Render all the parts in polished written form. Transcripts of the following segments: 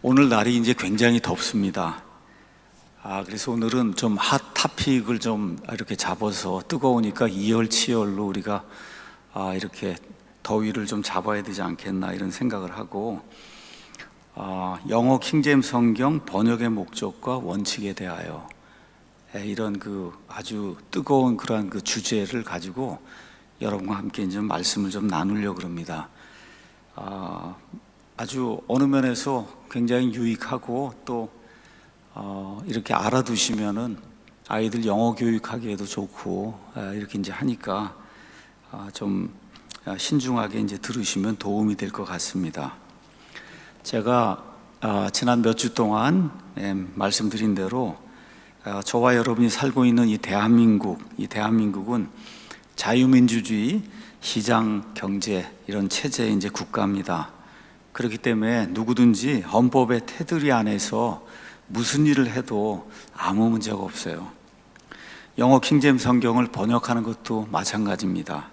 오늘 날이 이제 굉장히 덥습니다. 그래서 오늘은 좀 핫 토픽을 좀 이렇게 잡아서 뜨거우니까 이열치열로 우리가 이렇게 더위를 좀 잡아야 되지 않겠나 이런 생각을 하고 영어 킹제임스 성경 번역의 목적과 원칙에 대하여 이런 그 아주 뜨거운 그러한 그 주제를 가지고 여러분과 함께 이제 말씀을 좀 나누려고 합니다. 아주 어느 면에서 굉장히 유익하고 또 이렇게 알아두시면은 아이들 영어 교육하기에도 좋고 이렇게 이제 하니까 좀 신중하게 이제 들으시면 도움이 될 것 같습니다. 제가 지난 몇 주 동안 말씀드린 대로 저와 여러분이 살고 있는 이 대한민국은 자유민주주의, 시장 경제 이런 체제의 이제 국가입니다. 그렇기 때문에 누구든지 헌법의 테두리 안에서 무슨 일을 해도 아무 문제가 없어요. 영어 킹제임스 성경을 번역하는 것도 마찬가지입니다.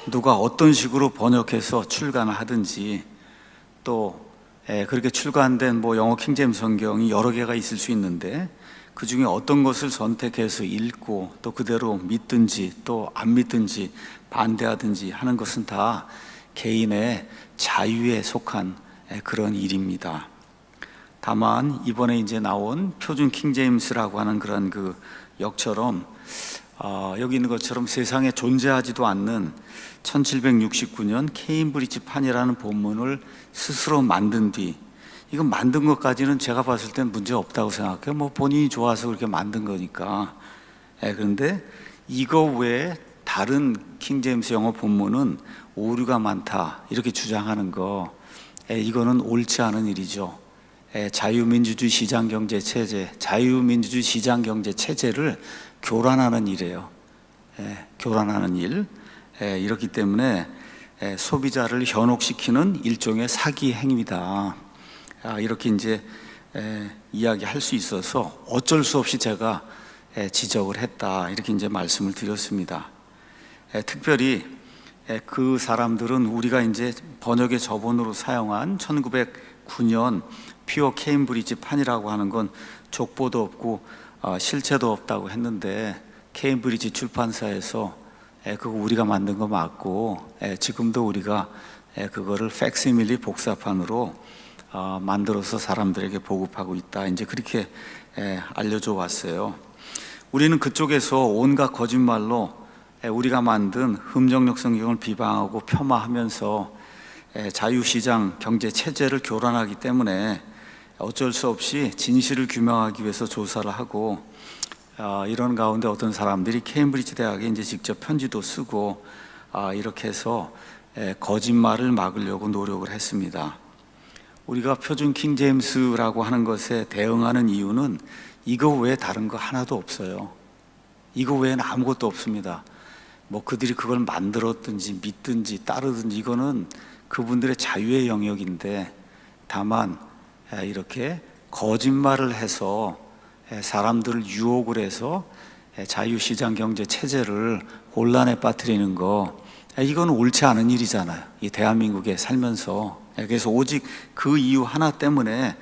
누가 어떤 식으로 번역해서 출간을 하든지 또 그렇게 출간된 영어 킹제임스 성경이 여러 개가 있을 수 있는데 그 중에 어떤 것을 선택해서 읽고 또 그대로 믿든지 또 안 믿든지 반대하든지 하는 것은 다 개인의 자유에 속한 그런 일입니다. 다만 이번에 이제 나온 표준 킹제임스라고 하는 그런 그 역처럼 여기 있는 것처럼 세상에 존재하지도 않는 1769년 케임브리지 판이라는 본문을 스스로 만든 뒤, 이건 만든 것까지는 제가 봤을 땐 문제 없다고 생각해요. 본인이 좋아서 그렇게 만든 거니까. 그런데 이거 외에 다른 킹제임스 영어 본문은 오류가 많다 이렇게 주장하는 거, 이거는 옳지 않은 일이죠. 자유민주주의 시장경제 체제를 교란하는 일이에요. 교란하는 일. 이렇기 때문에 소비자를 현혹시키는 일종의 사기 행위다. 이렇게 이제 이야기할 수 있어서 어쩔 수 없이 제가 지적을 했다. 이렇게 이제 말씀을 드렸습니다. 특별히 그 사람들은 우리가 이제 번역의 저본으로 사용한 1909년 퓨어 케임브리지 판이라고 하는 건 족보도 없고 실체도 없다고 했는데 케임브리지 출판사에서 그거 우리가 만든 거 맞고 지금도 우리가 그거를 팩시밀리 복사판으로 만들어서 사람들에게 보급하고 있다. 이제 그렇게 알려줘 왔어요. 우리는 그쪽에서 온갖 거짓말로 우리가 만든 흠정력 성경을 비방하고 폄하하면서 자유시장 경제 체제를 교란하기 때문에 어쩔 수 없이 진실을 규명하기 위해서 조사를 하고 이런 가운데 어떤 사람들이 케임브리지 대학에 이제 직접 편지도 쓰고 이렇게 해서 거짓말을 막으려고 노력을 했습니다. 우리가 표준 킹제임스라고 하는 것에 대응하는 이유는 이거 외에 다른 거 하나도 없어요. 이거 외에는 아무것도 없습니다. 그들이 그걸 만들었든지 믿든지 따르든지 이거는 그분들의 자유의 영역인데, 다만 이렇게 거짓말을 해서 사람들을 유혹을 해서 자유시장 경제 체제를 혼란에 빠뜨리는 거, 이건 옳지 않은 일이잖아요. 이 대한민국에 살면서. 그래서 오직 그 이유 하나 때문에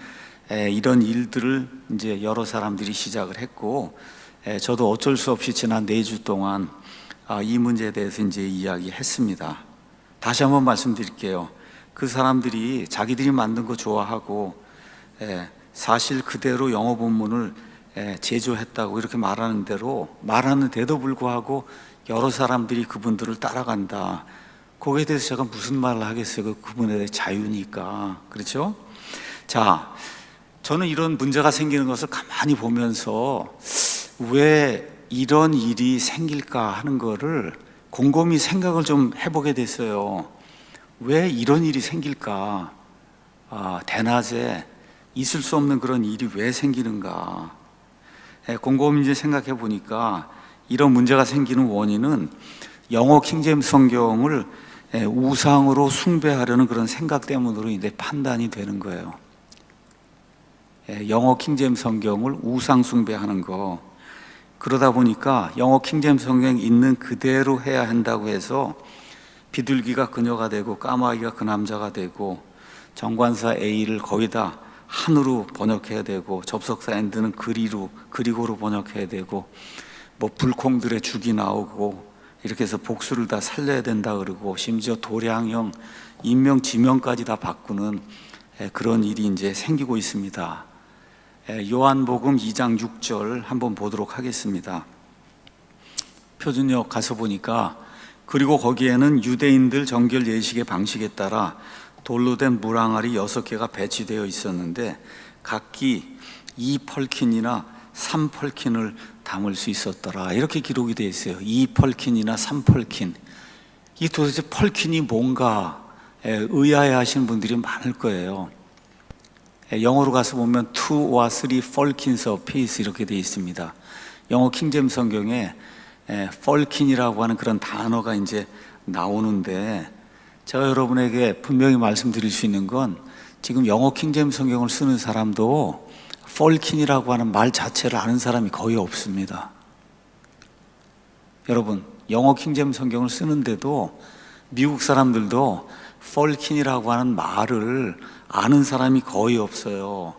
이런 일들을 이제 여러 사람들이 시작을 했고, 저도 어쩔 수 없이 지난 4주 동안 이 문제에 대해서 이제 이야기했습니다. 다시 한번 말씀드릴게요. 그 사람들이 자기들이 만든 거 좋아하고 사실 그대로 영어 본문을 제조했다고 이렇게 말하는데도 불구하고 여러 사람들이 그분들을 따라간다. 거기에 대해서 제가 무슨 말을 하겠어요? 그분의 자유니까. 그렇죠? 자, 저는 이런 문제가 생기는 것을 가만히 보면서 왜 이런 일이 생길까 하는 거를 곰곰이 생각을 좀 해보게 됐어요. 왜 이런 일이 생길까? 대낮에 있을 수 없는 그런 일이 왜 생기는가? 곰곰이 이제 생각해 보니까 이런 문제가 생기는 원인은 영어 킹제임스 성경을 우상으로 숭배하려는 그런 생각 때문으로 이제 판단이 되는 거예요. 영어 킹제임스 성경을 우상 숭배하는 거. 그러다 보니까 영어 킹제임스 성경이 있는 그대로 해야 한다고 해서 비둘기가 그녀가 되고 까마귀가 그 남자가 되고 정관사 A를 거의 다 한으로 번역해야 되고, 접속사 and는 그리고로 번역해야 되고, 뭐 불콩들의 죽이 나오고, 이렇게 해서 복수를 다 살려야 된다 그러고, 심지어 도량형 인명 지명까지 다 바꾸는 그런 일이 이제 생기고 있습니다. 요한복음 2장 6절 한번 보도록 하겠습니다. 표준역 가서 보니까, 그리고 거기에는 유대인들 정결 예식의 방식에 따라 돌로 된 물항아리 6개가 배치되어 있었는데 각기 2펄킨이나 3펄킨을 담을 수 있었더라. 이렇게 기록이 되어 있어요. 2펄킨이나 3펄킨. 이 도대체 펄킨이 뭔가 의아해 하시는 분들이 많을 거예요. 영어로 가서 보면 2와 3 펄킨스 of peace 이렇게 되어 있습니다. 영어 킹제임스 성경에 펄킨이라고 하는 그런 단어가 이제 나오는데, 제가 여러분에게 분명히 말씀드릴 수 있는 건, 지금 영어 킹제임스 성경을 쓰는 사람도 펄킨이라고 하는 말 자체를 아는 사람이 거의 없습니다. 여러분, 영어 킹제임스 성경을 쓰는데도 미국 사람들도 펄킨이라고 하는 말을 아는 사람이 거의 없어요.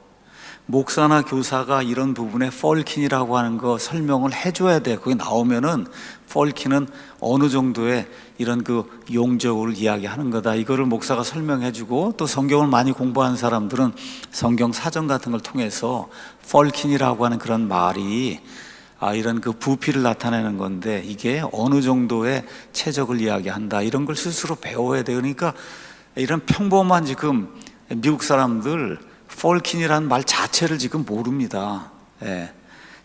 목사나 교사가 이런 부분에 펄킨이라고 하는 거 설명을 해줘야 돼. 거기 나오면은 펄킨은 어느 정도의 이런 그 용적을 이야기하는 거다. 이거를 목사가 설명해주고, 또 성경을 많이 공부한 사람들은 성경 사전 같은 걸 통해서 펄킨이라고 하는 그런 말이 이런 그 부피를 나타내는 건데, 이게 어느 정도의 체적을 이야기한다. 이런 걸 스스로 배워야 돼요. 그러니까 이런 평범한 지금 미국 사람들 펄킨이라는 말 자체를 지금 모릅니다.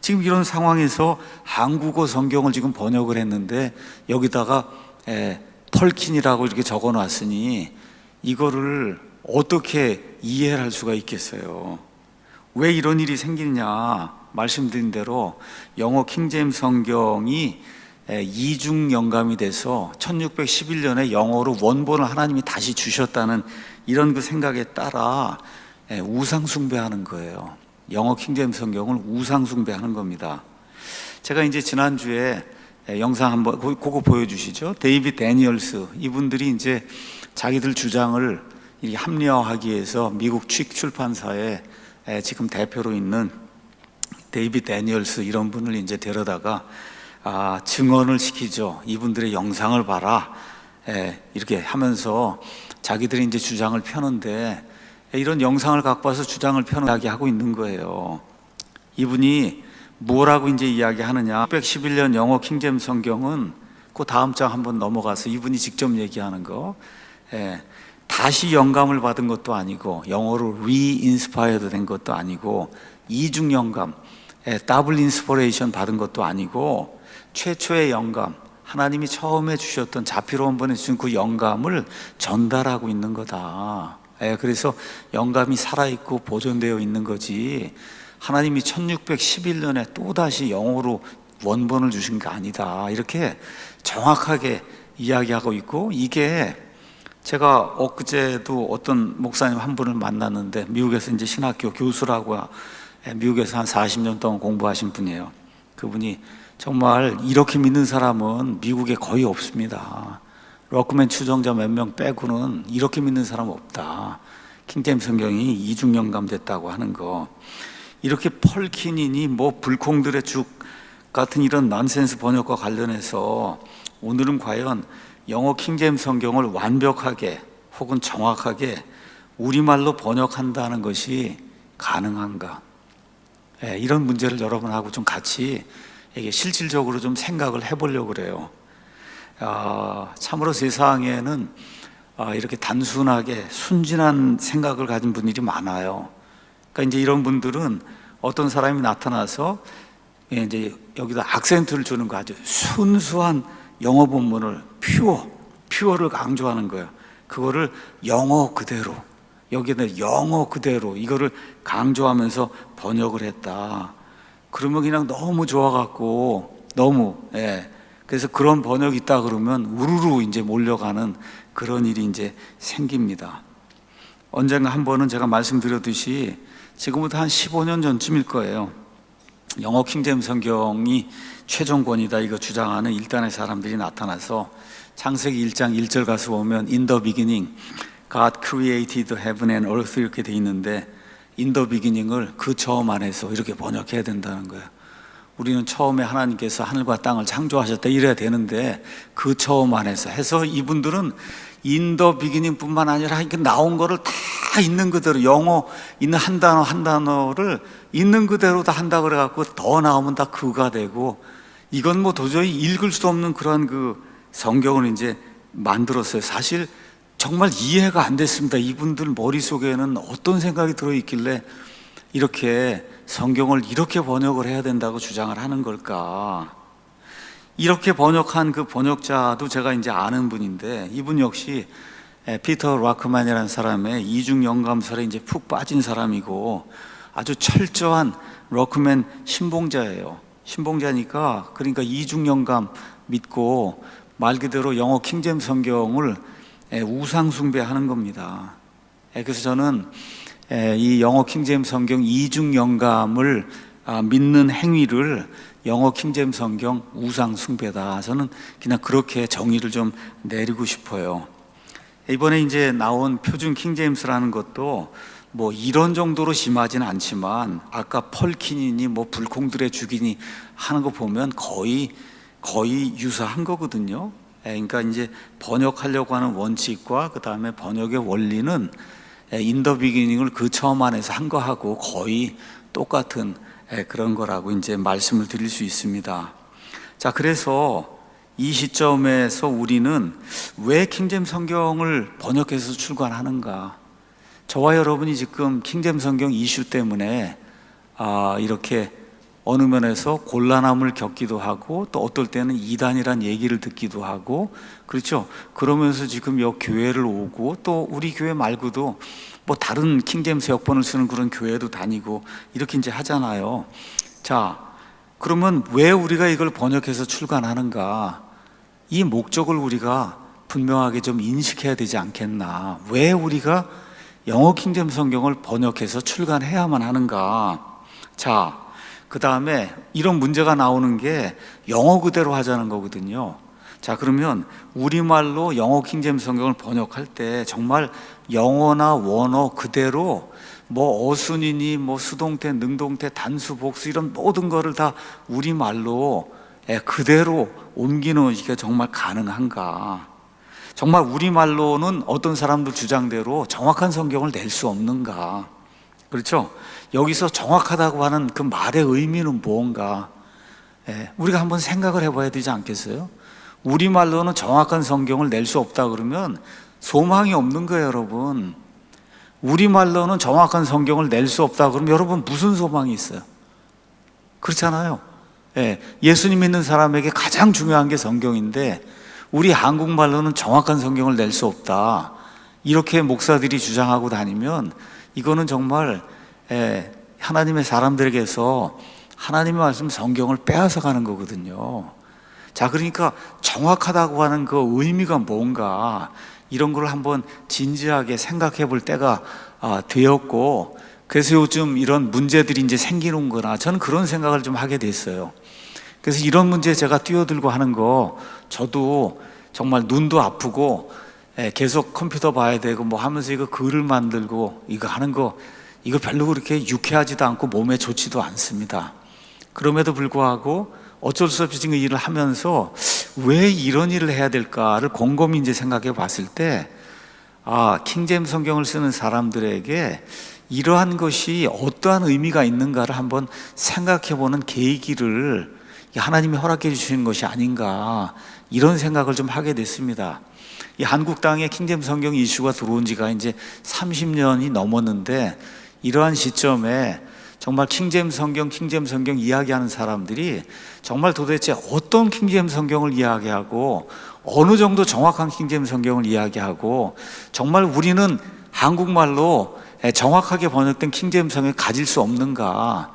지금 이런 상황에서 한국어 성경을 지금 번역을 했는데 여기다가 펄킨이라고 이렇게 적어 놨으니 이거를 어떻게 이해를 할 수가 있겠어요? 왜 이런 일이 생기느냐? 말씀드린 대로 영어 킹제임스 성경이 이중 영감이 돼서 1611년에 영어로 원본을 하나님이 다시 주셨다는 이런 그 생각에 따라 우상 숭배하는 거예요. 영어 킹제임스 성경을 우상 숭배하는 겁니다. 제가 이제 지난주에 영상 한번 그거 보여주시죠. 데이빗 데니얼스, 이분들이 이제 자기들 주장을 합리화하기 위해서 미국 출판사에 지금 대표로 있는 데이빗 데니얼스 이런 분을 이제 데려다가 증언을 시키죠. 이분들의 영상을 봐라. 이렇게 하면서 자기들이 이제 주장을 펴는데, 이런 영상을 갖고 와서 주장을 펴는 이야기하고 있는 거예요. 이분이 뭐라고 이제 이야기하느냐? 611년 영어 킹제임스 성경은 그 다음 장 한번 넘어가서 이분이 직접 얘기하는 거, 다시 영감을 받은 것도 아니고 영어로 re-inspired 된 것도 아니고 이중 영감, 더블 인스퍼레이션 받은 것도 아니고 최초의 영감, 하나님이 처음에 주셨던 자피로 원본에 주신 그 영감을 전달하고 있는 거다. 그래서 영감이 살아있고 보존되어 있는 거지, 하나님이 1611년에 또다시 영어로 원본을 주신 게 아니다. 이렇게 정확하게 이야기하고 있고, 이게 제가 엊그제도 어떤 목사님 한 분을 만났는데, 미국에서 이제 신학교 교수라고, 미국에서 한 40년 동안 공부하신 분이에요. 그분이 정말 이렇게 믿는 사람은 미국에 거의 없습니다. 럭크맨 추종자 몇 명 빼고는 이렇게 믿는 사람 없다. 킹제임스 성경이 이중 영감됐다고 하는 거, 이렇게 펄킨이니 뭐 불콩들의 죽 같은 이런 난센스 번역과 관련해서 오늘은 과연 영어 킹제임스 성경을 완벽하게 혹은 정확하게 우리말로 번역한다는 것이 가능한가? 이런 문제를 여러분하고 좀 같이 이게 실질적으로 좀 생각을 해보려고 그래요. 참으로 세상에는 이렇게 단순하게 순진한 생각을 가진 분들이 많아요. 그러니까 이제 이런 분들은 어떤 사람이 나타나서 이제 여기다 악센트를 주는 거, 아주 순수한 영어 본문을 퓨어를 강조하는 거예요. 그거를 영어 그대로, 여기는 영어 그대로 이거를 강조하면서 번역을 했다. 그러면 그냥 너무 좋아갖고 너무 그래서 그런 번역이 있다 그러면 우르르 이제 몰려가는 그런 일이 이제 생깁니다. 언젠가 한 번은 제가 말씀드렸듯이 지금부터 한 15년 전쯤일 거예요. 영어 킹제임스 성경이 최종권이다 이거 주장하는 일단의 사람들이 나타나서 창세기 1장 1절 가서 보면 In the beginning God created heaven and earth 이렇게 돼 있는데, in the beginning을 그 처음 안에서 이렇게 번역해야 된다는 거예요. 우리는 처음에 하나님께서 하늘과 땅을 창조하셨다 이래야 되는데 그 처음 안에서 해서 이분들은 in the beginning 뿐만 아니라 나온 거를 다 있는 그대로 영어 있는 한 단어 한 단어를 있는 그대로 다 한다 그래갖고 더 나오면 다 그가 되고 이건 뭐 도저히 읽을 수 없는 그런 그 성경을 이제 만들었어요. 사실 정말 이해가 안 됐습니다. 이분들 머릿속에는 어떤 생각이 들어있길래 이렇게 성경을 이렇게 번역을 해야 된다고 주장을 하는 걸까? 이렇게 번역한 그 번역자도 제가 이제 아는 분인데 이분 역시 피터 라크만이라는 사람의 이중 영감설에 이제 푹 빠진 사람이고 아주 철저한 라크만 신봉자예요. 신봉자니까 그러니까 이중 영감 믿고 말 그대로 영어 킹제임스 성경을 우상 숭배하는 겁니다. 그래서 저는 이 영어 킹제임스 성경 이중 영감을 믿는 행위를 영어 킹제임스 성경 우상 숭배다. 저는 그냥 그렇게 정의를 좀 내리고 싶어요. 이번에 이제 나온 표준 킹제임스라는 것도 뭐 이런 정도로 심하지는 않지만 아까 펄킨이니 뭐 불콩들의 죽이니 하는 거 보면 거의 유사한 거거든요. 그러니까 이제 번역하려고 하는 원칙과 그 다음에 번역의 원리는 in the beginning을 그 처음 안에서 한 거하고 거의 똑같은 그런 거라고 이제 말씀을 드릴 수 있습니다. 자, 그래서 이 시점에서 우리는 왜 킹제임스 성경을 번역해서 출간하는가? 저와 여러분이 지금 킹제임스 성경 이슈 때문에 이렇게 어느 면에서 곤란함을 겪기도 하고 또 어떨 때는 이단이란 얘기를 듣기도 하고 그렇죠. 그러면서 지금 여 교회를 오고 또 우리 교회 말고도 뭐 다른 킹제임스 역본을 쓰는 그런 교회도 다니고 이렇게 이제 하잖아요. 자, 그러면 왜 우리가 이걸 번역해서 출간하는가? 이 목적을 우리가 분명하게 좀 인식해야 되지 않겠나? 왜 우리가 영어 킹제임스 성경을 번역해서 출간해야만 하는가? 자, 그 다음에 이런 문제가 나오는 게 영어 그대로 하자는 거거든요. 자, 그러면 우리말로 영어 킹제임스 성경을 번역할 때 정말 영어나 원어 그대로 뭐 어순이니 뭐 수동태, 능동태, 단수, 복수 이런 모든 거를 다 우리말로 그대로 옮기는 게 정말 가능한가? 정말 우리말로는 어떤 사람들 주장대로 정확한 성경을 낼 수 없는가? 그렇죠? 여기서 정확하다고 하는 그 말의 의미는 뭔가? 우리가 한번 생각을 해봐야 되지 않겠어요? 우리말로는 정확한 성경을 낼 수 없다 그러면 소망이 없는 거예요, 여러분. 우리말로는 정확한 성경을 낼 수 없다 그러면 여러분 무슨 소망이 있어요? 그렇잖아요. 예수님 믿는 사람에게 가장 중요한 게 성경인데 우리 한국말로는 정확한 성경을 낼 수 없다. 이렇게 목사들이 주장하고 다니면 이거는 정말 하나님의 사람들에게서 하나님의 말씀 성경을 빼앗아 가는 거거든요. 자, 그러니까 정확하다고 하는 그 의미가 뭔가 이런 걸 한번 진지하게 생각해 볼 때가 되었고 그래서 요즘 이런 문제들이 이제 생기는 거나 저는 그런 생각을 좀 하게 됐어요. 그래서 이런 문제에 제가 뛰어들고 하는 거 저도 정말 눈도 아프고 계속 컴퓨터 봐야 되고 뭐 하면서 이거 글을 만들고 이거 하는 거 이거 별로 그렇게 유쾌하지도 않고 몸에 좋지도 않습니다. 그럼에도 불구하고 어쩔 수 없이 지금 일을 하면서 왜 이런 일을 해야 될까를 곰곰이 이제 생각해 봤을 때 킹제임스 성경을 쓰는 사람들에게 이러한 것이 어떠한 의미가 있는가를 한번 생각해 보는 계기를 하나님이 허락해 주시는 것이 아닌가 이런 생각을 좀 하게 됐습니다. 이 한국 땅에 킹제임스 성경 이슈가 들어온 지가 이제 30년이 넘었는데 이러한 시점에 정말 킹제임스 성경 이야기하는 사람들이 정말 도대체 어떤 킹제임스 성경을 이야기하고 어느 정도 정확한 킹제임스 성경을 이야기하고 정말 우리는 한국말로 정확하게 번역된 킹제임스 성경을 가질 수 없는가,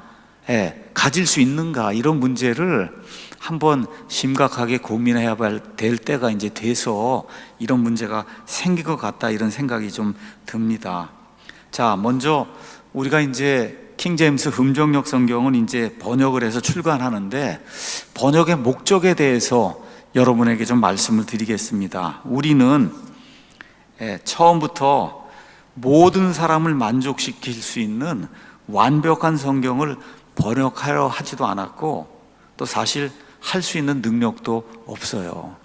가질 수 있는가 이런 문제를 한번 심각하게 고민해야 될 때가 이제 돼서 이런 문제가 생긴 것 같다 이런 생각이 좀 듭니다. 자, 먼저 우리가 이제 킹제임스 흠정역 성경은 이제 번역을 해서 출간하는데 번역의 목적에 대해서 여러분에게 좀 말씀을 드리겠습니다. 우리는 처음부터 모든 사람을 만족시킬 수 있는 완벽한 성경을 번역하려 하지도 않았고 또 사실 할 수 있는 능력도 없어요.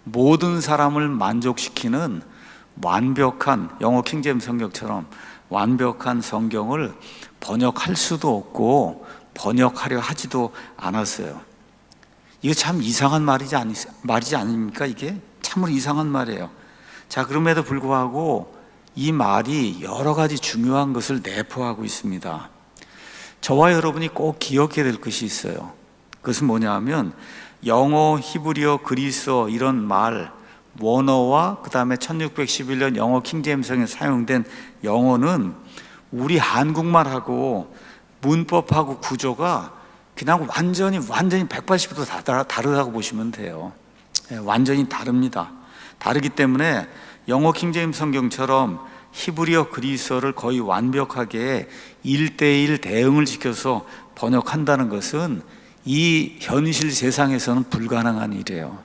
모든 사람을 만족시키는 완벽한, 영어 킹제임스 성경처럼 완벽한 성경을 번역할 수도 없고 번역하려 하지도 않았어요. 이거 참 이상한 말이지 아닙니까? 이게 참으로 이상한 말이에요. 자, 그럼에도 불구하고 이 말이 여러 가지 중요한 것을 내포하고 있습니다. 저와 여러분이 꼭 기억해야 될 것이 있어요. 그것은 뭐냐 하면 영어, 히브리어, 그리스어 이런 말, 원어와 그 다음에 1611년 영어 킹제임스성에 사용된 영어는 우리 한국말하고 문법하고 구조가 그냥 완전히 180도 다르다고 보시면 돼요. 완전히 다릅니다. 다르기 때문에 영어 킹제임스 성경처럼 히브리어 그리스어를 거의 완벽하게 1:1 대응을 시켜서 번역한다는 것은 이 현실 세상에서는 불가능한 일이에요.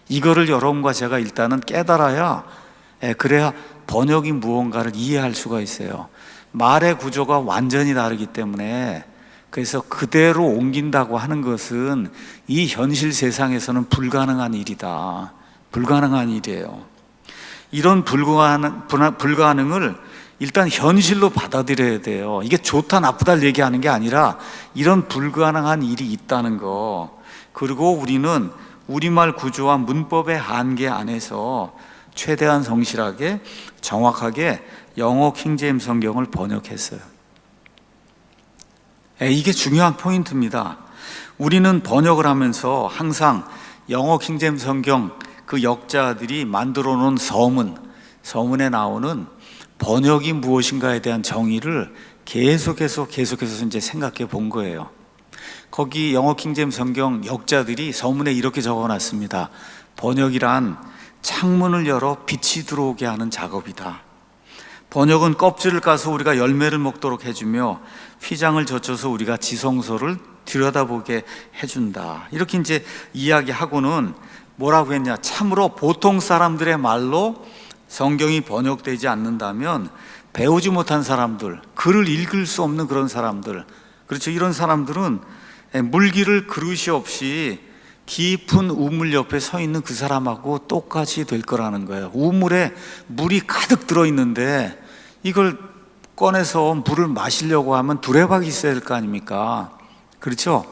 이거를 여러분과 제가 일단은 깨달아야, 그래야 번역이 무언가를 이해할 수가 있어요. 말의 구조가 완전히 다르기 때문에, 그래서 그대로 옮긴다고 하는 것은 이 현실 세상에서는 불가능한 일이다. 불가능한 일이에요. 이런 불가능을 일단 현실로 받아들여야 돼요. 이게 좋다 나쁘다를 얘기하는 게 아니라 이런 불가능한 일이 있다는 거, 그리고 우리는 우리말 구조와 문법의 한계 안에서 최대한 성실하게 정확하게 영어 킹제임스 성경을 번역했어요. 이게 중요한 포인트입니다. 우리는 번역을 하면서 항상 영어 킹제임스 성경 그 역자들이 만들어 놓은 서문에 나오는 번역이 무엇인가에 대한 정의를 계속해서 이제 생각해 본 거예요. 거기 영어 킹제임스 성경 역자들이 서문에 이렇게 적어 놨습니다. 번역이란 창문을 열어 빛이 들어오게 하는 작업이다. 번역은 껍질을 까서 우리가 열매를 먹도록 해주며 휘장을 젖혀서 우리가 지성소를 들여다보게 해준다. 이렇게 이제 이야기하고는 뭐라고 했냐? 참으로 보통 사람들의 말로 성경이 번역되지 않는다면 배우지 못한 사람들, 글을 읽을 수 없는 그런 사람들, 그렇죠? 이런 사람들은 물기를 그릇이 없이 깊은 우물 옆에 서 있는 그 사람하고 똑같이 될 거라는 거예요. 우물에 물이 가득 들어있는데 이걸 꺼내서 물을 마시려고 하면 두레박이 있어야 될 거 아닙니까? 그렇죠?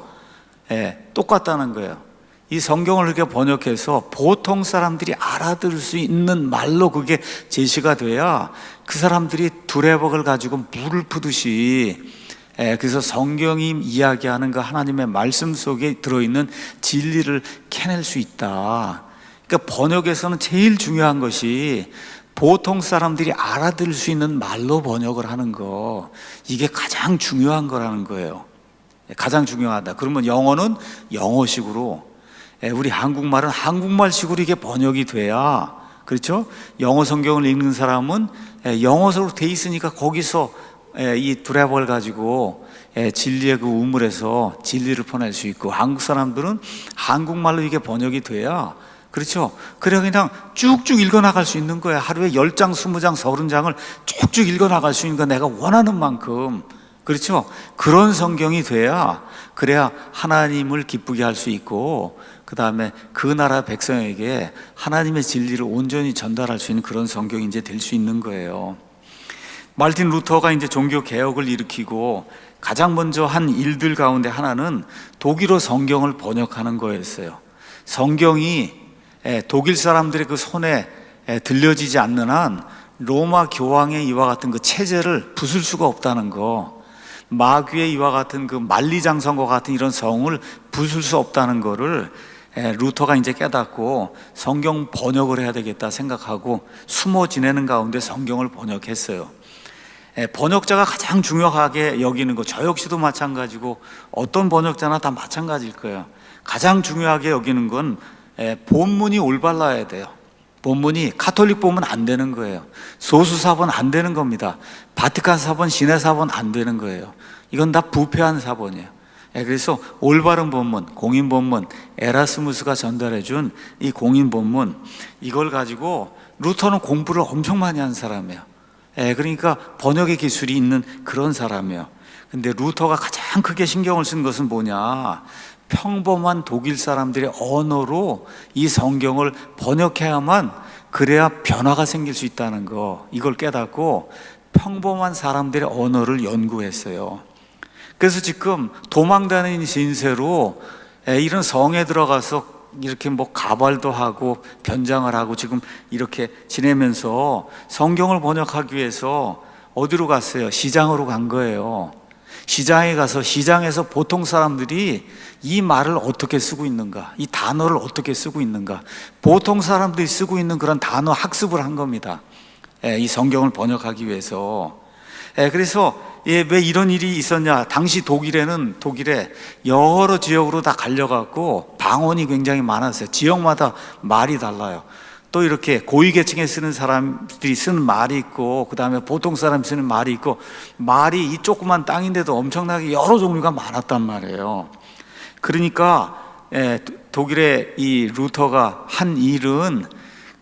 똑같다는 거예요. 이 성경을 이렇게 번역해서 보통 사람들이 알아들을 수 있는 말로 그게 제시가 돼야 그 사람들이 두레박을 가지고 물을 푸듯이, 그래서 성경이 이야기하는 그 하나님의 말씀 속에 들어있는 진리를 캐낼 수 있다. 그러니까 번역에서는 제일 중요한 것이 보통 사람들이 알아들을 수 있는 말로 번역을 하는 거, 이게 가장 중요한 거라는 거예요. 가장 중요하다. 그러면 영어는 영어식으로, 우리 한국말은 한국말식으로 이게 번역이 돼야, 그렇죠? 영어 성경을 읽는 사람은 영어로 돼 있으니까 거기서 이 두레박을 가지고 진리의 그 우물에서 진리를 퍼낼 수 있고, 한국 사람들은 한국말로 이게 번역이 돼야, 그렇죠? 그래 그냥 쭉쭉 읽어나갈 수 있는 거야. 하루에 10장, 20장, 30장을 쭉쭉 읽어나갈 수 있는 거, 내가 원하는 만큼, 그렇죠? 그런 성경이 돼야, 그래야 하나님을 기쁘게 할 수 있고, 그 다음에 그 나라 백성에게 하나님의 진리를 온전히 전달할 수 있는 그런 성경이 이제 될 수 있는 거예요. 마르틴 루터가 이제 종교 개혁을 일으키고 가장 먼저 한 일들 가운데 하나는 독일어 성경을 번역하는 거였어요. 성경이 독일 사람들의 그 손에 들려지지 않는 한 로마 교황의 이와 같은 그 체제를 부술 수가 없다는 거, 마귀의 이와 같은 그 만리장성과 같은 이런 성을 부술 수 없다는 거를 루터가 이제 깨닫고 성경 번역을 해야 되겠다 생각하고 숨어 지내는 가운데 성경을 번역했어요. 번역자가 가장 중요하게 여기는 거, 저 역시도 마찬가지고 어떤 번역자나 다 마찬가지일 거예요. 가장 중요하게 여기는 건 본문이 올바라야 돼요. 본문이 카톨릭 본문 안 되는 거예요. 소수사본 안 되는 겁니다. 바티칸 사본, 시내 사본 안 되는 거예요. 이건 다 부패한 사본이에요. 그래서 올바른 본문, 공인 본문, 에라스무스가 전달해 준 이 공인 본문, 이걸 가지고 루터는 공부를 엄청 많이 한 사람이에요. 그러니까 번역의 기술이 있는 그런 사람이에요. 근데 루터가 가장 크게 신경을 쓴 것은 뭐냐? 평범한 독일 사람들의 언어로 이 성경을 번역해야만 그래야 변화가 생길 수 있다는 거, 이걸 깨닫고 평범한 사람들의 언어를 연구했어요. 그래서 지금 도망다니는 신세로 이런 성에 들어가서 이렇게 뭐 가발도 하고 변장을 하고 지금 이렇게 지내면서 성경을 번역하기 위해서 어디로 갔어요? 시장으로 간 거예요. 시장에 가서 시장에서 보통 사람들이 이 말을 어떻게 쓰고 있는가, 이 단어를 어떻게 쓰고 있는가, 보통 사람들이 쓰고 있는 그런 단어 학습을 한 겁니다. 이 성경을 번역하기 위해서. 그래서 왜 이런 일이 있었냐? 당시 독일에 여러 지역으로 다 갈려갖고 방언이 굉장히 많았어요. 지역마다 말이 달라요. 또 이렇게 고위계층에 쓰는 사람들이 쓰는 말이 있고, 그 다음에 보통 사람이 쓰는 말이 있고, 말이 이 조그만 땅인데도 엄청나게 여러 종류가 많았단 말이에요. 그러니까 독일의 이 루터가 한 일은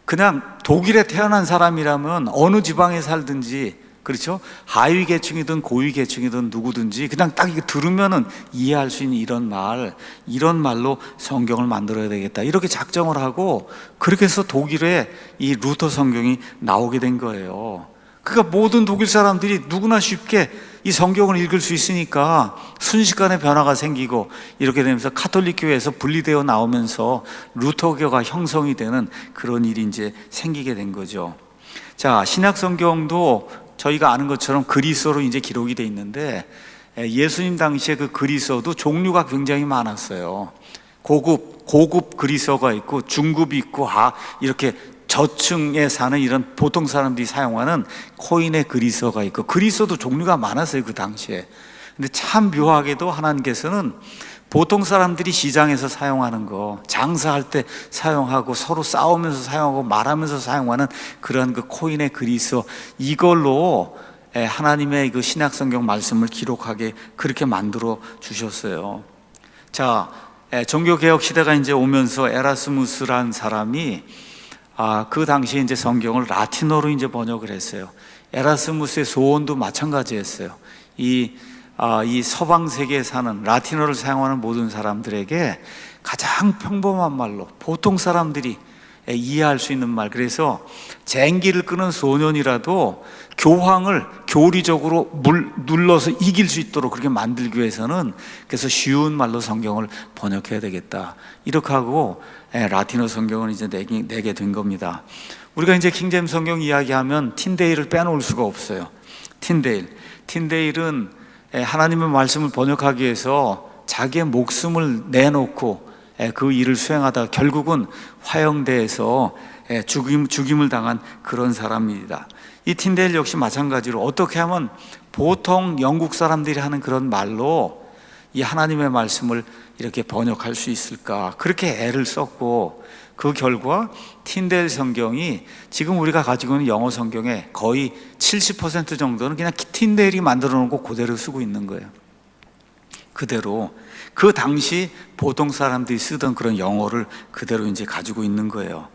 그냥 독일에 태어난 사람이라면 어느 지방에 살든지, 그렇죠? 하위 계층이든 고위 계층이든 누구든지 그냥 딱 이거 들으면은 이해할 수 있는 이런 말로 성경을 만들어야 되겠다, 이렇게 작정을 하고, 그렇게 해서 독일에 이 루터 성경이 나오게 된 거예요. 그러니까 모든 독일 사람들이 누구나 쉽게 이 성경을 읽을 수 있으니까 순식간에 변화가 생기고, 이렇게 되면서 카톨릭 교회에서 분리되어 나오면서 루터교가 형성이 되는 그런 일이 이제 생기게 된 거죠. 자, 신약 성경도 저희가 아는 것처럼 그리스어로 이제 기록이 돼 있는데, 예수님 당시에 그 그리스어도 종류가 굉장히 많았어요. 고급 그리스어가 있고, 중급이 있고, 이렇게 저층에 사는 이런 보통 사람들이 사용하는 코인의 그리스어가 있고, 그리스어도 종류가 많았어요, 그 당시에. 근데 참 묘하게도 하나님께서는 보통 사람들이 시장에서 사용하는 거, 장사할 때 사용하고 서로 싸우면서 사용하고 말하면서 사용하는 그런 그 코인의 그리스어, 이걸로 하나님의 그 신약 성경 말씀을 기록하게 그렇게 만들어 주셨어요. 자, 종교개혁 시대가 이제 오면서 에라스무스라는 사람이 그 당시에 이제 성경을 라틴어로 이제 번역을 했어요. 에라스무스의 소원도 마찬가지였어요. 이 서방 세계에 사는 라틴어를 사용하는 모든 사람들에게 가장 평범한 말로 보통 사람들이 이해할 수 있는 말, 그래서 쟁기를 끄는 소년이라도 교황을 교리적으로 눌러서 이길 수 있도록 그렇게 만들기 위해서는, 그래서 쉬운 말로 성경을 번역해야 되겠다, 이렇게 하고 라틴어 성경을 이제 내게 된 겁니다. 우리가 이제 킹제임스 성경 이야기하면 틴데일을 빼놓을 수가 없어요. 틴데일은 하나님의 말씀을 번역하기 위해서 자기의 목숨을 내놓고 그 일을 수행하다가 결국은 화형대에서 죽임을 당한 그런 사람입니다. 이 틴데일 역시 마찬가지로 어떻게 하면 보통 영국 사람들이 하는 그런 말로 이 하나님의 말씀을 이렇게 번역할 수 있을까, 그렇게 애를 썼고, 그 결과 틴데일 성경이 지금 우리가 가지고 있는 영어 성경의 거의 70% 정도는 그냥 틴데일이 만들어 놓은 거 그대로 쓰고 있는 거예요. 그대로 그 당시 보통 사람들이 쓰던 그런 영어를 그대로 이제 가지고 있는 거예요.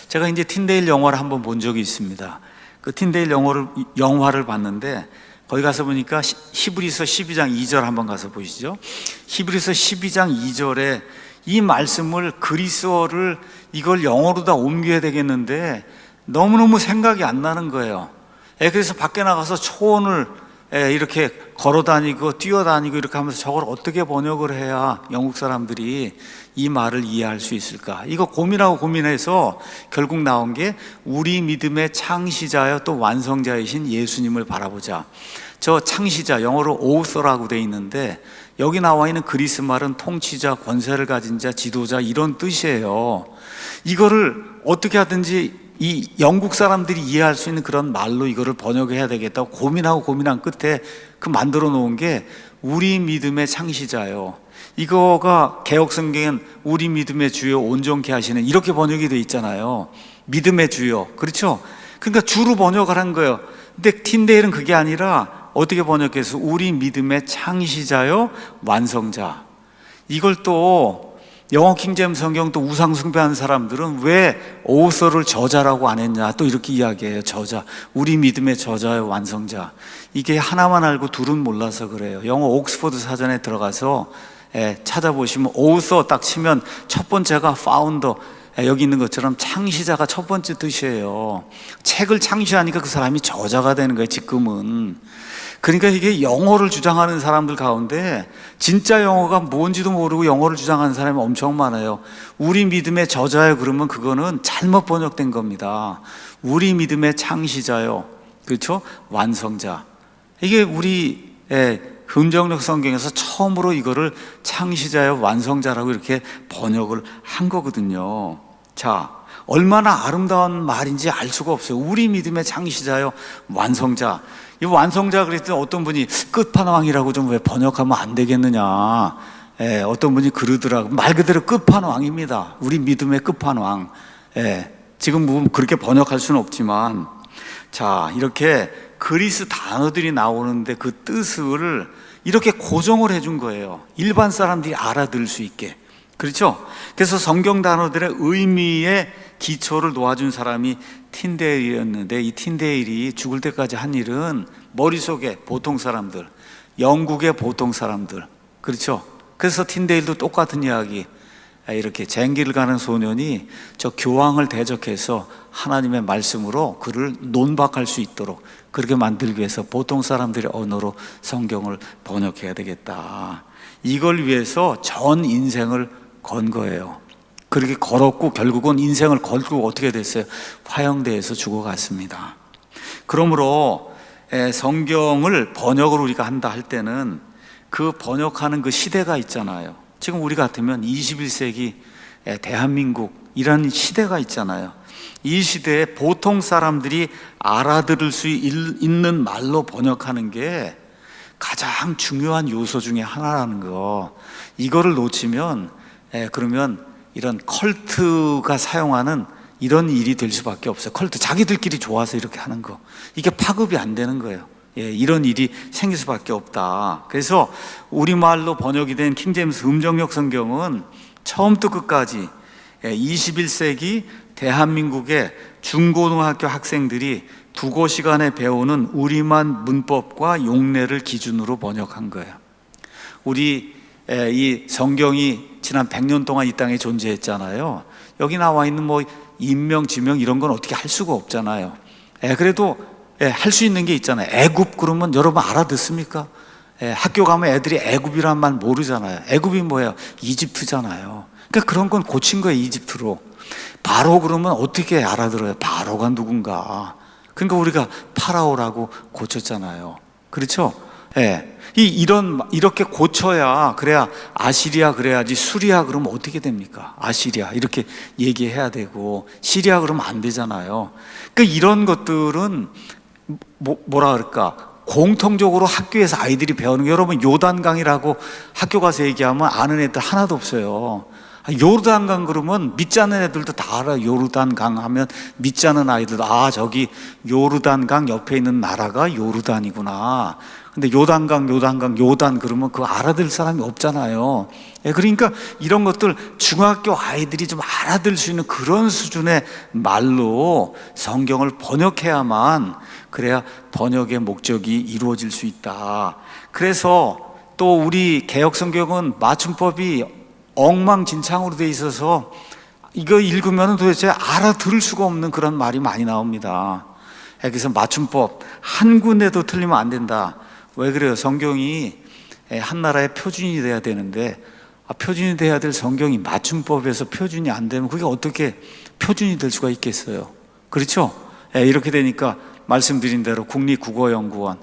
제가 이제 틴데일 영화를 한번 본 적이 있습니다. 그 틴데일 영화를 봤는데, 거기 가서 보니까 히브리서 12장 2절 한번 가서 보시죠. 히브리서 12장 2절에 이 말씀을 그리스어를 이걸 영어로 다 옮겨야 되겠는데 너무너무 생각이 안 나는 거예요. 그래서 밖에 나가서 초원을 이렇게 걸어다니고 뛰어다니고 이렇게 하면서 저걸 어떻게 번역을 해야 영국 사람들이 이 말을 이해할 수 있을까, 이거 고민해서 결국 나온 게 우리 믿음의 창시자여 또 완성자이신 예수님을 바라보자. 저 창시자, 영어로 author라고 돼 있는데 여기 나와 있는 그리스 말은 통치자, 권세를 가진 자, 지도자, 이런 뜻이에요. 이거를 어떻게 하든지 이 영국 사람들이 이해할 수 있는 그런 말로 이거를 번역해야 되겠다고 고민한 끝에 그 만들어 놓은 게 우리 믿음의 창시자요, 이거가 개역 성경엔 우리 믿음의 주요 온전케 하시는, 이렇게 번역이 돼 있잖아요. 믿음의 주요, 그렇죠? 그러니까 주로 번역을 한 거예요. 근데 틴데일은 그게 아니라 어떻게 번역해서 우리 믿음의 창시자요 완성자, 이걸 또 영어 킹제임스 성경 또 우상 숭배하는 사람들은 왜 오서를 저자라고 안 했냐 또 이렇게 이야기해요. 저자, 우리 믿음의 저자의 완성자. 이게 하나만 알고 둘은 몰라서 그래요. 영어 옥스퍼드 사전에 들어가서 찾아보시면 오서 딱 치면 첫 번째가 파운더, 여기 있는 것처럼 창시자가 첫 번째 뜻이에요. 책을 창시하니까 그 사람이 저자가 되는 거예요, 지금은. 그러니까 이게 영어를 주장하는 사람들 가운데 진짜 영어가 뭔지도 모르고 영어를 주장하는 사람이 엄청 많아요. 우리 믿음의 저자요 그러면 그거는 잘못 번역된 겁니다. 우리 믿음의 창시자요, 그렇죠? 완성자. 이게 우리 금정력 성경에서 처음으로 이거를 창시자요 완성자라고 이렇게 번역을 한 거거든요. 자, 얼마나 아름다운 말인지 알 수가 없어요. 우리 믿음의 창시자요 완성자. 이 완성자 그랬더니 어떤 분이 끝판왕이라고 좀 왜 번역하면 안 되겠느냐, 어떤 분이 그러더라고요. 말 그대로 끝판왕입니다. 우리 믿음의 끝판왕. 지금 뭐 그렇게 번역할 수는 없지만, 자, 이렇게 그리스 단어들이 나오는데 그 뜻을 이렇게 고정을 해준 거예요. 일반 사람들이 알아들을 수 있게. 그렇죠? 그래서 성경 단어들의 의미의 기초를 놓아준 사람이 틴데일이었는데, 이 틴데일이 죽을 때까지 한 일은 머릿속에 보통 사람들, 영국의 보통 사람들, 그렇죠? 그래서 틴데일도 똑같은 이야기. 이렇게 쟁기를 가는 소년이 저 교황을 대적해서 하나님의 말씀으로 그를 논박할 수 있도록 그렇게 만들기 위해서 보통 사람들의 언어로 성경을 번역해야 되겠다. 이걸 위해서 전 인생을 건 거예요. 그렇게 걸었고 결국은 인생을 걸고 어떻게 됐어요? 화형대에서 죽어갔습니다. 그러므로 성경을 번역을 우리가 한다 할 때는 그 번역하는 그 시대가 있잖아요. 지금 우리 같으면 21세기 대한민국이라는 시대가 있잖아요. 이 시대에 보통 사람들이 알아들을 수 있는 말로 번역하는 게 가장 중요한 요소 중에 하나라는 거. 이거를 놓치면 그러면 이런 컬트가 사용하는 이런 일이 될 수밖에 없어요. 컬트, 자기들끼리 좋아서 이렇게 하는 거, 이게 파급이 안 되는 거예요. 이런 일이 생길 수밖에 없다. 그래서 우리말로 번역이 된 킹제임스 음정역 성경은 처음부터 끝까지 21세기 대한민국의 중고등학교 학생들이 두고 시간에 배우는 우리말 문법과 용례를 기준으로 번역한 거예요. 우리 이 성경이 지난 100년 동안 이 땅에 존재했잖아요. 여기 나와 있는 뭐 인명, 지명 이런 건 어떻게 할 수가 없잖아요. 그래도 할 수 있는 게 있잖아요. 애굽 그러면 여러분 알아듣습니까? 학교 가면 애들이 애굽이란 말 모르잖아요. 애굽이 뭐예요? 이집트잖아요. 그러니까 그런 건 고친 거예요, 이집트로. 바로 그러면 어떻게 알아들어요? 바로가 누군가. 그러니까 우리가 파라오라고 고쳤잖아요. 그렇죠? 이렇게 고쳐야, 그래야 아시리아 그래야지, 수리아 그러면 어떻게 됩니까? 아시리아 이렇게 얘기해야 되고, 시리아 그러면 안 되잖아요. 그러니까 이런 것들은 뭐라 그럴까? 공통적으로 학교에서 아이들이 배우는 게, 여러분 요단강이라고 학교 가서 얘기하면 아는 애들 하나도 없어요. 요르단강 그러면 믿지 않는 애들도 다 알아요. 요르단강 하면 믿지 않는 아이들도, 아, 저기 요르단강 옆에 있는 나라가 요르단이구나. 근데 요단 그러면 그거 알아들 사람이 없잖아요. 그러니까 이런 것들 중학교 아이들이 좀 알아들 수 있는 그런 수준의 말로 성경을 번역해야만, 그래야 번역의 목적이 이루어질 수 있다. 그래서 또 우리 개역 성경은 맞춤법이 엉망진창으로 돼 있어서 이거 읽으면 도대체 알아들을 수가 없는 그런 말이 많이 나옵니다. 그래서 맞춤법 한 군데도 틀리면 안 된다. 왜 그래요? 성경이 한 나라의 표준이 돼야 되는데, 표준이 돼야 될 성경이 맞춤법에서 표준이 안 되면 그게 어떻게 표준이 될 수가 있겠어요? 그렇죠? 이렇게 되니까 말씀드린 대로 국립국어연구원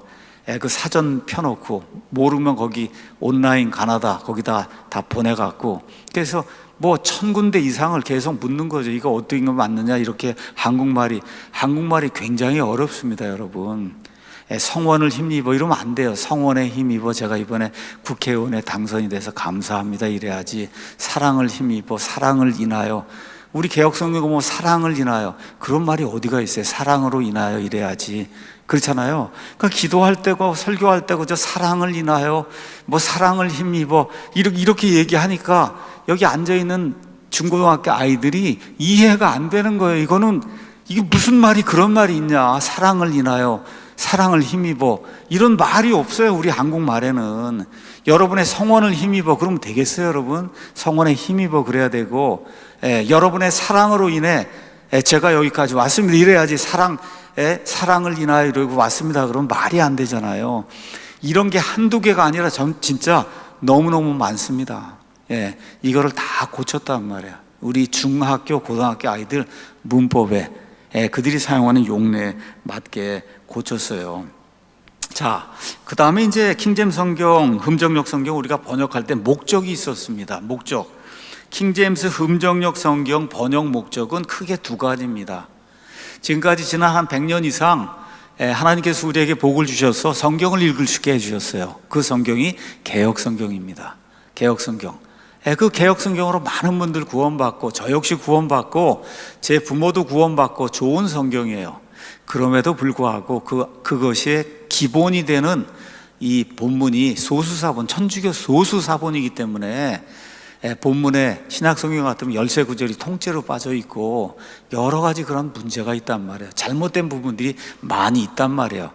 그 사전 펴놓고, 모르면 거기 온라인 가나다 거기다 다 보내갖고, 그래서 뭐 1000군데 이상을 계속 묻는 거죠. 이거 어떻게 이거 맞느냐, 이렇게. 한국말이 굉장히 어렵습니다, 여러분. 성원을 힘입어 이러면 안 돼요. 성원에 힘입어, 제가 이번에 국회의원에 당선이 돼서 감사합니다 이래야지. 사랑을 힘입어, 사랑을 인하여. 우리 개혁성경 뭐 사랑을 인하여, 그런 말이 어디가 있어요? 사랑으로 인하여 이래야지. 그렇잖아요. 그러니까 기도할 때고 설교할 때고 저 사랑을 인하여 뭐 사랑을 힘입어 이렇게 얘기하니까 여기 앉아있는 중고등학교 아이들이 이해가 안 되는 거예요. 이게 무슨 말이 그런 말이 있냐. 사랑을 인하여 사랑을 힘입어 이런 말이 없어요. 우리 한국말에는. 여러분의 성원을 힘입어 그러면 되겠어요, 여러분? 성원에 힘입어 그래야 되고, 여러분의 사랑으로 인해 제가 여기까지 왔습니다 이래야지. 사랑을 인하여 이러고 왔습니다 그러면 말이 안 되잖아요. 이런 게 한두 개가 아니라 진짜 너무너무 많습니다. 이거를 다 고쳤단 말이에요. 우리 중학교 고등학교 아이들 문법에 그들이 사용하는 용례에 맞게 고쳤어요. 자, 그 다음에 이제 킹제임스 성경, 흠정역 성경 우리가 번역할 때 목적이 있었습니다. 목적. 킹제임스 흠정역 성경 번역 목적은 크게 두 가지입니다. 지금까지 지난 한 100년 이상 하나님께서 우리에게 복을 주셔서 성경을 읽을 수 있게 해주셨어요. 그 성경이 개역 성경입니다. 개역 성경. 그 개역 성경으로 많은 분들 구원받고 저 역시 구원받고 제 부모도 구원받고 좋은 성경이에요. 그럼에도 불구하고 그것이 기본이 되는 이 본문이 소수사본, 천주교 소수사본이기 때문에 본문에 신약성경 같으면 열세 구절이 통째로 빠져 있고 여러 가지 그런 문제가 있단 말이에요. 잘못된 부분들이 많이 있단 말이에요.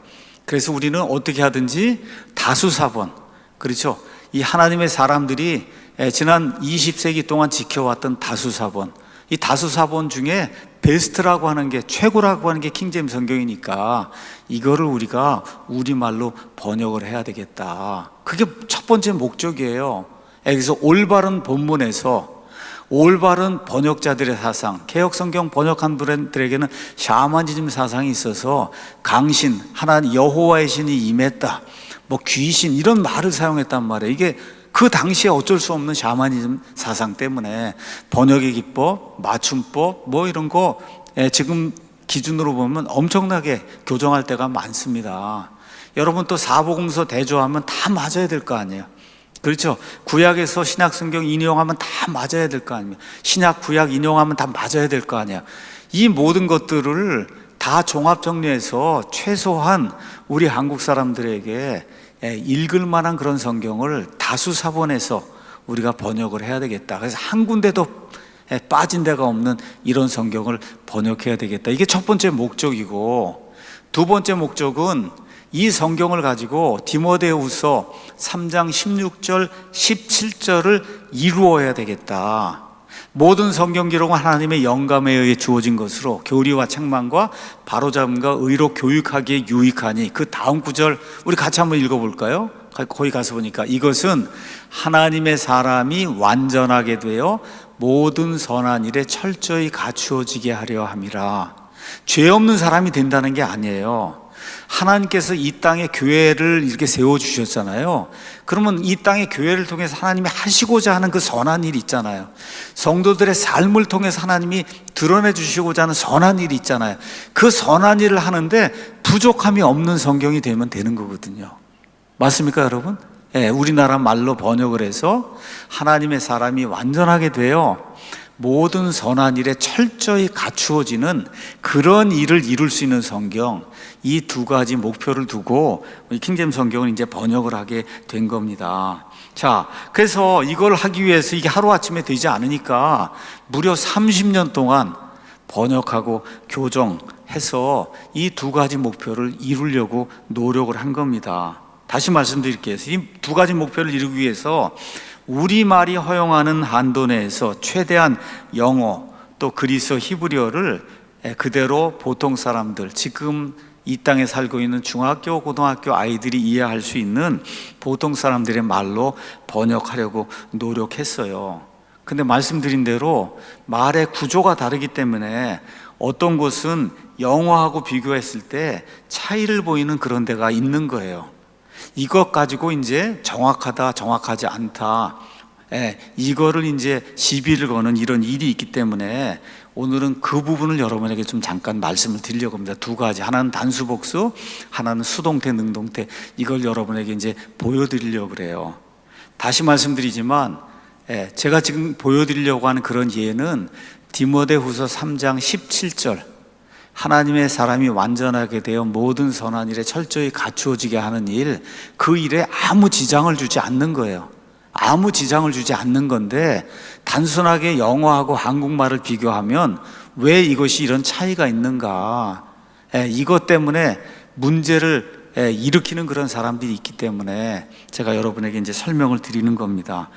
그래서 우리는 어떻게 하든지 다수사본, 그렇죠? 이 하나님의 사람들이 지난 20세기 동안 지켜왔던 다수사본, 이 다수사본 중에 베스트라고 하는 게, 최고라고 하는 게 킹제임스 성경이니까 이거를 우리가 우리말로 번역을 해야 되겠다. 그게 첫 번째 목적이에요. 그래서 올바른 본문에서 올바른 번역자들의 사상, 개역성경 번역한 분들에게는 샤머니즘 사상이 있어서 강신, 하나님 여호와의 신이 임했다, 뭐 귀신 이런 말을 사용했단 말이에요. 이게 그 당시에 어쩔 수 없는 샤머니즘 사상 때문에 번역의 기법, 맞춤법 뭐 이런 거 지금 기준으로 보면 엄청나게 교정할 때가 많습니다. 여러분 또 사복음서 대조하면 다 맞아야 될 거 아니에요. 그렇죠? 구약에서 신약 성경 인용하면 다 맞아야 될 거 아닙니까? 신약 구약 인용하면 다 맞아야 될 거 아니에요. 이 모든 것들을 다 종합 정리해서 최소한 우리 한국 사람들에게 읽을 만한 그런 성경을 다수사본에서 우리가 번역을 해야 되겠다. 그래서 한 군데도 빠진 데가 없는 이런 성경을 번역해야 되겠다. 이게 첫 번째 목적이고, 두 번째 목적은 이 성경을 가지고 디모데후서 3장 16절 17절을 이루어야 되겠다. 모든 성경 기록은 하나님의 영감에 의해 주어진 것으로 교리와 책망과 바로잡음과 의로 교육하기에 유익하니, 그 다음 구절 우리 같이 한번 읽어볼까요? 거기 가서 보니까 이것은 하나님의 사람이 완전하게 되어 모든 선한 일에 철저히 갖추어지게 하려 함이라. 죄 없는 사람이 된다는 게 아니에요. 하나님께서 이 땅에 교회를 이렇게 세워주셨잖아요. 그러면 이 땅에 교회를 통해서 하나님이 하시고자 하는 그 선한 일이 있잖아요. 성도들의 삶을 통해서 하나님이 드러내 주시고자 하는 선한 일이 있잖아요. 그 선한 일을 하는데 부족함이 없는 성경이 되면 되는 거거든요. 맞습니까, 여러분? 우리나라 말로 번역을 해서 하나님의 사람이 완전하게 되어 모든 선한 일에 철저히 갖추어지는 그런 일을 이룰 수 있는 성경, 이 두 가지 목표를 두고 킹제임스 성경을 이제 번역을 하게 된 겁니다. 자, 그래서 이걸 하기 위해서 이게 하루아침에 되지 않으니까 무려 30년 동안 번역하고 교정해서 이 두 가지 목표를 이루려고 노력을 한 겁니다. 다시 말씀드릴게요. 이 두 가지 목표를 이루기 위해서 우리말이 허용하는 한도 내에서 최대한 영어 또 그리스어 히브리어를 그대로 보통 사람들, 지금 이 땅에 살고 있는 중학교 고등학교 아이들이 이해할 수 있는 보통 사람들의 말로 번역하려고 노력했어요. 근데 말씀드린 대로 말의 구조가 다르기 때문에 어떤 곳은 영어하고 비교했을 때 차이를 보이는 그런 데가 있는 거예요. 이것 가지고 이제 정확하다, 정확하지 않다, 이거를 이제 시비를 거는 이런 일이 있기 때문에 오늘은 그 부분을 여러분에게 좀 잠깐 말씀을 드리려고 합니다. 두 가지, 하나는 단수복수, 하나는 수동태, 능동태, 이걸 여러분에게 이제 보여드리려고 그래요. 다시 말씀드리지만 제가 지금 보여드리려고 하는 그런 예는 디모데후서 3장 17절, 하나님의 사람이 완전하게 되어 모든 선한 일에 철저히 갖추어지게 하는 일, 그 일에 아무 지장을 주지 않는 거예요. 아무 지장을 주지 않는 건데, 단순하게 영어하고 한국말을 비교하면 왜 이것이 이런 차이가 있는가? 이것 때문에 문제를 일으키는 그런 사람들이 있기 때문에 제가 여러분에게 이제 설명을 드리는 겁니다.